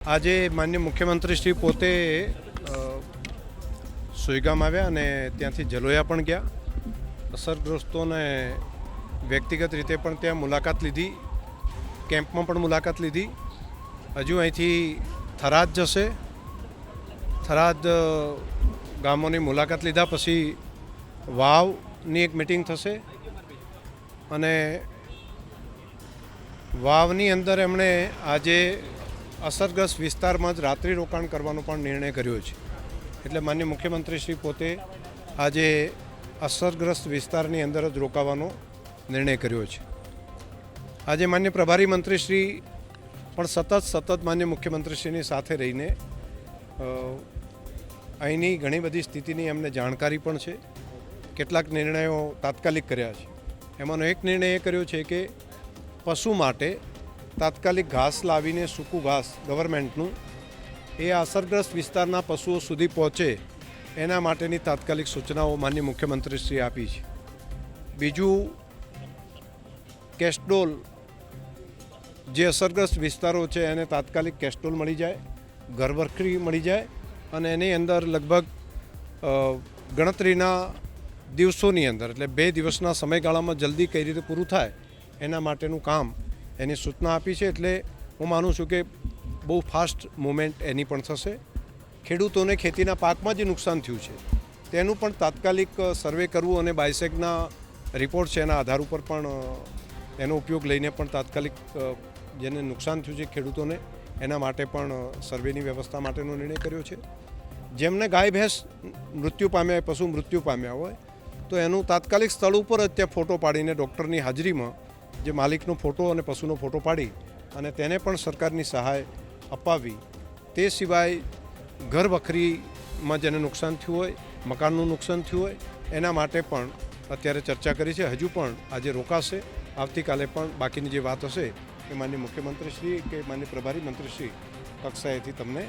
આજે માન્ય મુખ્યમંત્રી શ્રી પોતે સુઈગામ આવ્યા અને ત્યાંથી જલોયા પણ ગયા. અસરગ્રસ્તોને વ્યક્તિગત રીતે પણ ત્યાં મુલાકાત લીધી, કેમ્પમાં પણ મુલાકાત લીધી. હજુ અહીંથી થરાદ જશે. થરાદ ગામોની મુલાકાત લીધા પછી વાવની એક મિટિંગ થશે અને વાવની અંદર એમણે આજે અસરગ્રસ્ત વિસ્તારમાં જ રાત્રિ રોકાણ કરવાનો પણ નિર્ણય કર્યો છે. એટલે માન્ય મુખ્યમંત્રી શ્રી પોતે આજે અસરગ્રસ્ત વિસ્તારની અંદર જ રોકાવાનો નિર્ણય કર્યો છે. આજે માન્ય પ્રભારી મંત્રીશ્રી પણ સતત માન્ય મુખ્યમંત્રીશ્રીની સાથે રહીને અહીંની ઘણી બધી સ્થિતિની એમને જાણકારી પણ છે. કેટલાક નિર્ણયો તાત્કાલિક કર્યા છે. એમાંનો એક નિર્ણય એ કર્યો છે કે પશુ માટે તાત્કાલિક ઘાસ લાવીને સૂકું ઘાસ ગવર્મેન્ટનું એ અસરગ્રસ્ત વિસ્તારના પશુઓ સુધી પહોંચે એના માટેની તાત્કાલિક સૂચનાઓ માન્ય મુખ્યમંત્રીશ્રીએ આપી છે. બીજું, કેસ્ટોલ જે અસરગ્રસ્ત વિસ્તારો છે એને તાત્કાલિક કેસ્ટોલ મળી જાય, ઘરવખરી મળી જાય અને એની અંદર લગભગ ગણતરીના દિવસોની અંદર એટલે 2 દિવસના સમયગાળામાં જલ્દી કઈ રીતે પૂરું થાય એના માટેનું કામ એની સૂચના આપી છે. એટલે હું માનું છું કે બહુ ફાસ્ટ મૂવમેન્ટ એની પણ થશે. ખેડૂતોને ખેતીના પાકમાં જે નુકસાન થયું છે તેનું પણ તાત્કાલિક સર્વે કરવું અને બાયસેગના રિપોર્ટ છે એના આધાર ઉપર પણ એનો ઉપયોગ લઈને પણ તાત્કાલિક જેને નુકસાન થયું છે ખેડૂતોને એના માટે પણ સર્વેની વ્યવસ્થા માટેનો નિર્ણય કર્યો છે. જેમને ગાય ભેંસ મૃત્યુ પામ્યા હોય, પશુ મૃત્યુ પામ્યા હોય તો એનું તાત્કાલિક સ્થળ ઉપર જ ત્યાં ફોટો પાડીને ડૉક્ટરની હાજરીમાં જે માલિકનો ફોટો અને પશુનો ફોટો પાડી અને તેને પણ સરકારની સહાય અપાવી. તે સિવાય ઘર વખરીમાં જેને નુકસાન થયું હોય, મકાનનું નુકસાન થયું હોય એના માટે પણ અત્યારે ચર્ચા કરી છે. હજુ પણ આજે રોકાશે. આવતીકાલે પણ બાકીની જે વાત હશે એ માન્ય મુખ્યમંત્રીશ્રી કે માન્ય પ્રભારી મંત્રીશ્રી કક્ષાએથી તમને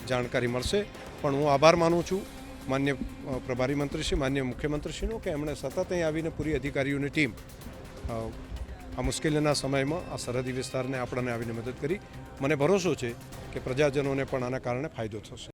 જાણકારી મળશે. પણ હું આભાર માનું છું માન્ય પ્રભારી મંત્રીશ્રી, માન્ય મુખ્યમંત્રીશ્રીનો કે એમણે સતત અહીં આવીને પૂરી અધિકારીઓની ટીમ આ મુશ્કેલીના સમયમાં આ સરહદી વિસ્તારને આપણને આવીને મદદ કરી. મને ભરોસો છે કે પ્રજાજનોને પણ આના કારણે ફાયદો થશે.